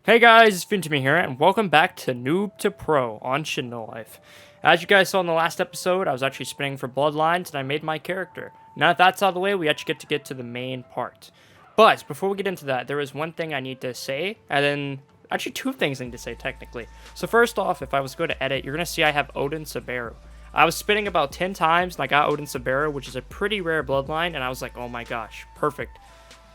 Hey guys, it's Finjimi here, and welcome back to Noob to Pro on Shindo Life. As you guys saw in the last episode, I was actually spinning for bloodlines, and I made my character. Now that that's out of the way, we actually get to the main part. But before we get into that, there is one thing I need to say, and then actually two things I need to say technically. So first off, if I was going to edit, you're going to see I have Odin Saberu. I was spinning about 10 times, and I got Odin Saberu, which is a pretty rare bloodline, and I was like, oh my gosh, perfect.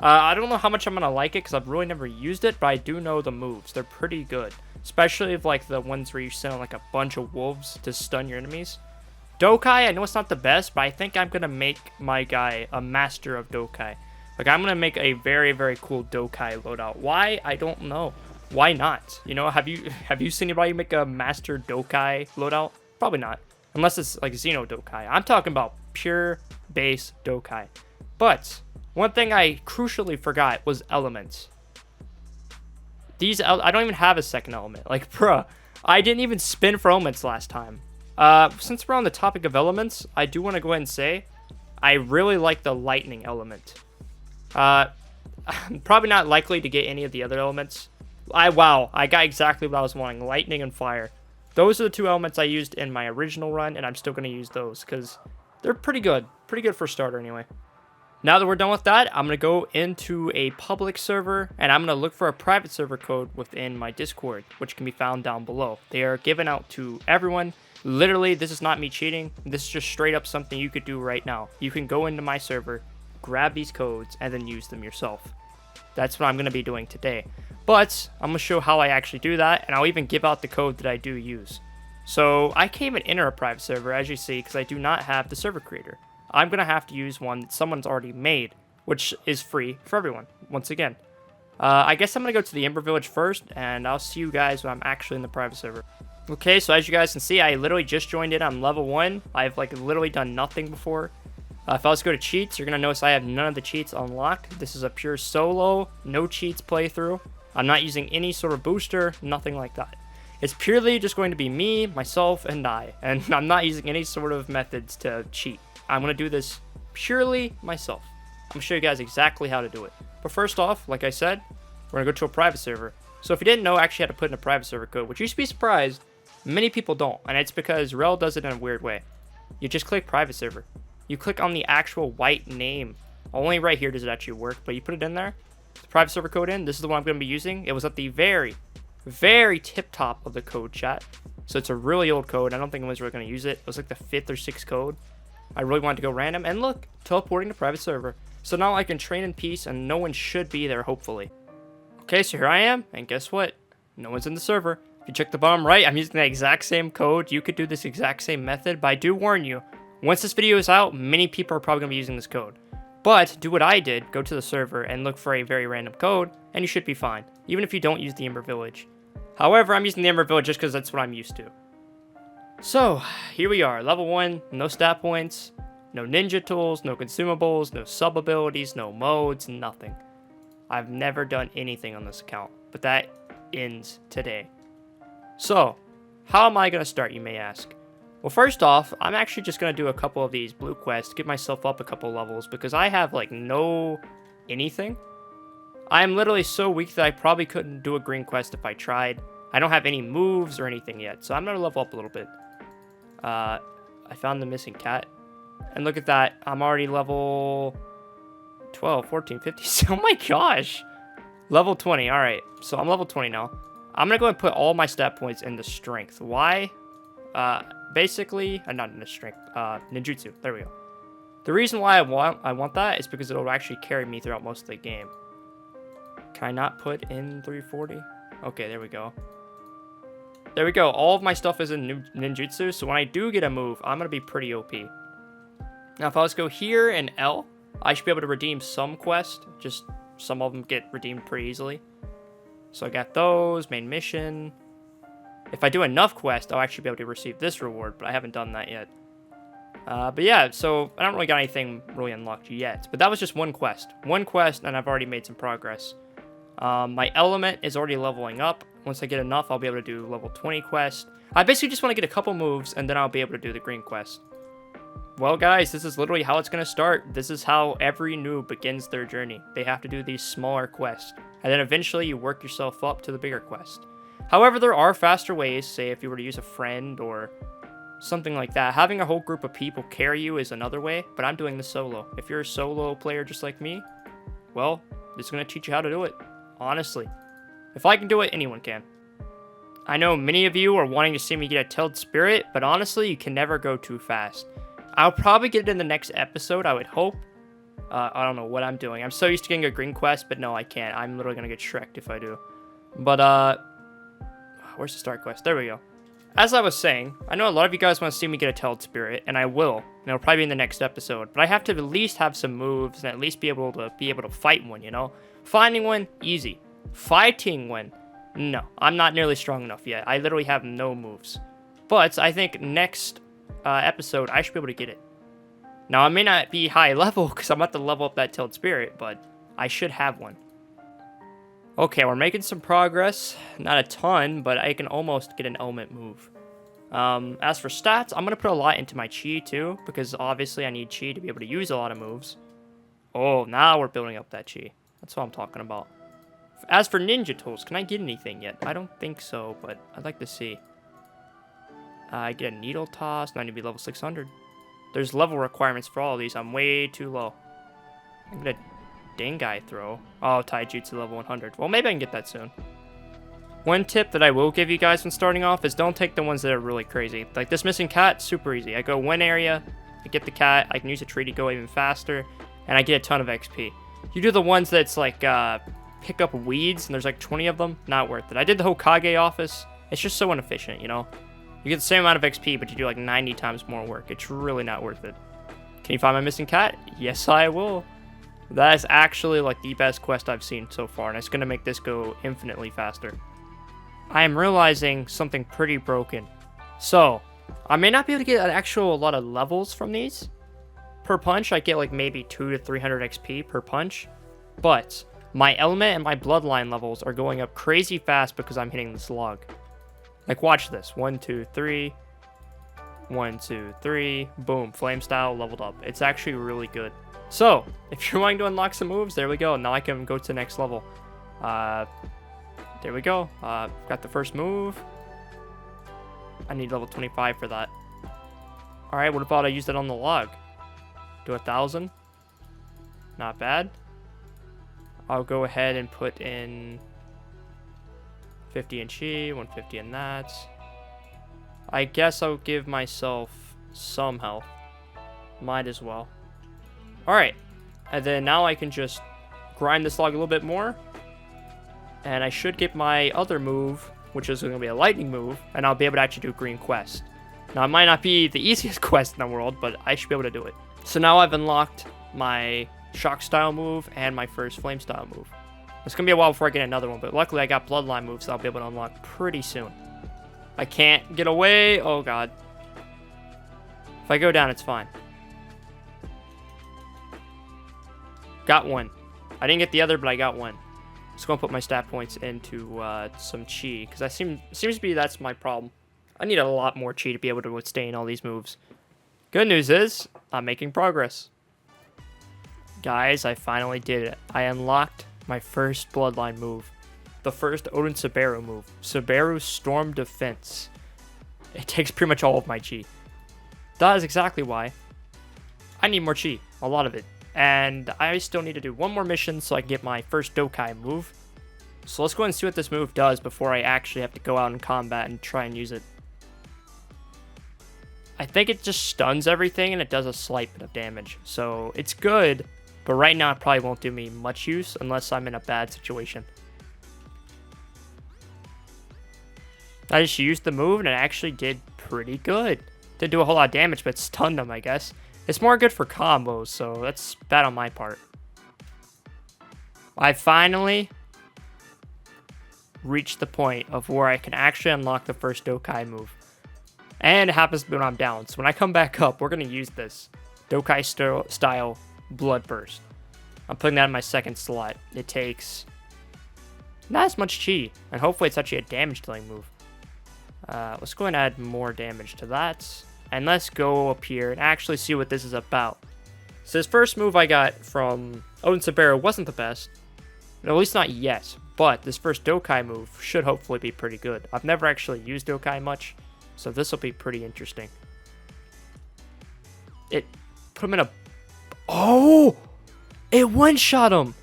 I don't know how much I'm going to like it because I've really never used it, but I do know the moves. They're pretty good. Especially if, like, the ones where you send like a bunch of wolves to stun your enemies. Dokai, I know it's not the best, but I think I'm going to make my guy a master of Dokai. Like, I'm going to make a very, very cool Dokai loadout. Why? I don't know. Why not? You know, have you seen anybody make a master Dokai loadout? Probably not. Unless it's like Xeno Dokai. I'm talking about pure base Dokai. But one thing I crucially forgot was elements. I don't even have a second element. Like, bruh, I didn't even spin for elements last time. Since we're on the topic of elements, I do want to go ahead and say I really like the lightning element. I'm probably not likely to get any of the other elements. Wow, I got exactly what I was wanting, lightning and fire. Those are the two elements I used in my original run, and I'm still going to use those because they're pretty good. Pretty good for a starter anyway. Now that we're done with that, I'm going to go into a public server, and I'm going to look for a private server code within my Discord, which can be found down below. They are given out to everyone. Literally, this is not me cheating. This is just straight up something you could do right now. You can go into my server, grab these codes, and then use them yourself. That's what I'm going to be doing today. But I'm going to show how I actually do that, and I'll even give out the code that I do use. So I can't even enter a private server, as you see, because I do not have the server creator. I'm going to have to use one that someone's already made, which is free for everyone, once again. I guess I'm going to go to the Ember Village first, and I'll see you guys when I'm actually in the private server. Okay, so as you guys can see, I literally just joined in on level 1. I've literally done nothing before. If I was to go to cheats, you're going to notice I have none of the cheats unlocked. This is a pure solo, no cheats playthrough. I'm not using any sort of booster, nothing like that. It's purely just going to be me, myself, and I'm not using any sort of methods to cheat. I'm going to do this purely myself. I'm going to show you guys exactly how to do it. But first off, like I said, we're going to go to a private server. So if you didn't know, I actually had to put in a private server code, which you should be surprised, many people don't. And it's because Rel does it in a weird way. You just click private server. You click on the actual white name. Only right here does it actually work, but you put it in there. The private server code in. This is the one I'm going to be using. It was at the very, very tip top of the code chat. So it's a really old code. I don't think anyone's really going to use it. It was like the 5th or 6th code. I really wanted to go random, and look, teleporting to private server. So now I can train in peace, and no one should be there, hopefully. Okay, so here I am, and guess what? No one's in the server. If you check the bottom right, I'm using the exact same code. You could do this exact same method, but I do warn you, once this video is out, many people are probably going to be using this code. But do what I did, go to the server and look for a very random code, and you should be fine, even if you don't use the Ember Village. However, I'm using the Ember Village just because that's what I'm used to. So, here we are, level 1, no stat points, no ninja tools, no consumables, no sub abilities, no modes, nothing. I've never done anything on this account, but that ends today. So, how am I going to start, you may ask? Well, first off, I'm actually just going to do a couple of these blue quests, get myself up a couple levels, because I have, no anything. I'm literally so weak that I probably couldn't do a green quest if I tried. I don't have any moves or anything yet, so I'm going to level up a little bit. I found the missing cat. And look at that. I'm already level 12, 14, 15. Oh my gosh. Level 20. All right. So I'm level 20 now. I'm going to go and put all my stat points into strength. Why? Basically, not into strength. Ninjutsu. There we go. The reason why I want that is because it'll actually carry me throughout most of the game. Can I not put in 340? Okay, there we go. There we go. All of my stuff is in ninjutsu, so when I do get a move, I'm going to be pretty OP. Now, if I was to go here and L, I should be able to redeem some quest. Just some of them get redeemed pretty easily. So I got those, main mission. If I do enough quests, I'll actually be able to receive this reward, but I haven't done that yet. But yeah, so I don't really got anything really unlocked yet. But that was just one quest. One quest, and I've already made some progress. My element is already leveling up. Once I get enough, I'll be able to do level 20 quest. I basically just want to get a couple moves, and then I'll be able to do the green quest. Well, guys, this is literally how it's going to start. This is how every noob begins their journey. They have to do these smaller quests, and then eventually you work yourself up to the bigger quest. However, there are faster ways, say if you were to use a friend or something like that. Having a whole group of people carry you is another way, but I'm doing this solo. If you're a solo player just like me, well, this is going to teach you how to do it. Honestly. If I can do it, anyone can. I know many of you are wanting to see me get a tailed spirit, but honestly, you can never go too fast. I'll probably get it in the next episode, I would hope. I don't know what I'm doing. I'm so used to getting a green quest, but no, I can't. I'm literally going to get shreked if I do. But, where's the start quest? There we go. As I was saying, I know a lot of you guys want to see me get a tailed spirit, and I will. And it'll probably be in the next episode. But I have to at least have some moves and at least be able to fight one, you know? Finding one, easy. Fighting one, no. I'm not nearly strong enough yet. I literally have no moves. But I think next episode, I should be able to get it. Now, I may not be high level because I'm about to level up that tailed spirit, but I should have one. Okay, we're making some progress. Not a ton, but I can almost get an element move. As for stats, I'm going to put a lot into my chi too, because obviously I need chi to be able to use a lot of moves. Oh, now we're building up that chi. That's what I'm talking about. As for ninja tools, can I get anything yet? I don't think so, but I'd like to see. I get a needle toss, and I need to be level 600. There's level requirements for all of these. I'm way too low. I get a Dengai throw. Oh, Taijutsu level 100. Well, maybe I can get that soon. One tip that I will give you guys when starting off is don't take the ones that are really crazy. Like this missing cat, super easy. I go one area, I get the cat, I can use a tree to go even faster, and I get a ton of XP. You do the ones that's like pick up weeds, and there's like 20 of them, not worth it. I did the Hokage office. It's just so inefficient, you know? You get the same amount of XP, but you do like 90 times more work. It's really not worth it. Can you find my missing cat? Yes, I will. That is actually like the best quest I've seen so far, and it's going to make this go infinitely faster. I am realizing something pretty broken. So, I may not be able to get an actual lot of levels from these. Per punch, I get like maybe 200 to 300 XP per punch. But my element and my bloodline levels are going up crazy fast because I'm hitting this log. Like, watch this. 1, 2, 3. 1, 2, 3. Boom. Flame style leveled up. It's actually really good. So, if you're wanting to unlock some moves, there we go. Now I can go to the next level. There we go. Got the first move. I need level 25 for that. Alright, what about I use that on the log? Do 1,000. Not bad. I'll go ahead and put in 50 in chi, 150 in that. I guess I'll give myself some health. Might as well. Alright. And then now I can just grind this log a little bit more. And I should get my other move, which is going to be a lightning move, and I'll be able to actually do green quest. Now, it might not be the easiest quest in the world, but I should be able to do it. So now I've unlocked my shock style move and my first flame style move. It's going to be a while before I get another one, but luckily I got bloodline moves that I'll be able to unlock pretty soon. I can't get away. Oh, God. If I go down, it's fine. Got one. I didn't get the other, but I got one. Just going to put my stat points into some chi, because that seems to be that's my problem. I need a lot more chi to be able to withstand all these moves. Good news is, I'm making progress. Guys, I finally did it. I unlocked my first bloodline move. The first Odin Subaru move. Subaru Storm Defense. It takes pretty much all of my chi. That is exactly why I need more chi. A lot of it. And I still need to do one more mission so I can get my first Dokai move. So let's go ahead and see what this move does before I actually have to go out in combat and try and use it. I think it just stuns everything and it does a slight bit of damage. So it's good, but right now it probably won't do me much use unless I'm in a bad situation. I just used the move and it actually did pretty good. Didn't do a whole lot of damage, but stunned them, I guess. It's more good for combos, so that's bad on my part. I finally reached the point of where I can actually unlock the first Dokai move. And it happens to be when I'm down. So when I come back up, we're going to use this Dokai style Blood Burst. I'm putting that in my second slot. It takes not as much chi, and hopefully it's actually a damage dealing move. Let's go ahead and add more damage to that. And let's go up here and actually see what this is about. So this first move I got from Odin Sabero wasn't the best. At least not yet. But this first Dokai move should hopefully be pretty good. I've never actually used Dokai much, so this will be pretty interesting. It put him in a... Oh! It one-shot him!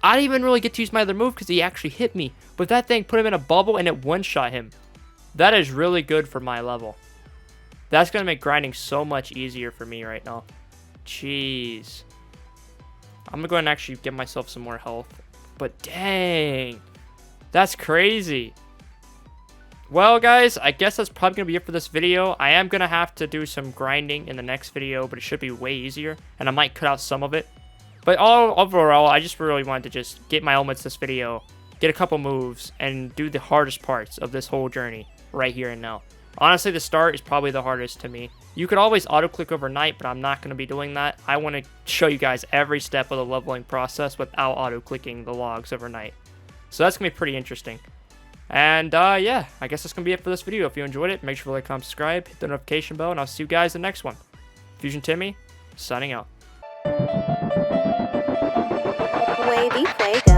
I didn't even really get to use my other move because he actually hit me. But that thing put him in a bubble and it one-shot him. That is really good for my level. That's going to make grinding so much easier for me right now. Jeez. I'm going to go ahead and actually give myself some more health. But dang. That's crazy. Well, guys, I guess that's probably going to be it for this video. I am going to have to do some grinding in the next video, but it should be way easier. And I might cut out some of it. But overall, I just really wanted to just get my elements this video, get a couple moves, and do the hardest parts of this whole journey right here and now. Honestly, the start is probably the hardest to me. You could always auto-click overnight, but I'm not going to be doing that. I want to show you guys every step of the leveling process without auto-clicking the logs overnight. So that's going to be pretty interesting. And, yeah, I guess that's going to be it for this video. If you enjoyed it, make sure to like, comment, subscribe, hit the notification bell, and I'll see you guys in the next one. Fusion Timmy, signing out. Wavy Fuego.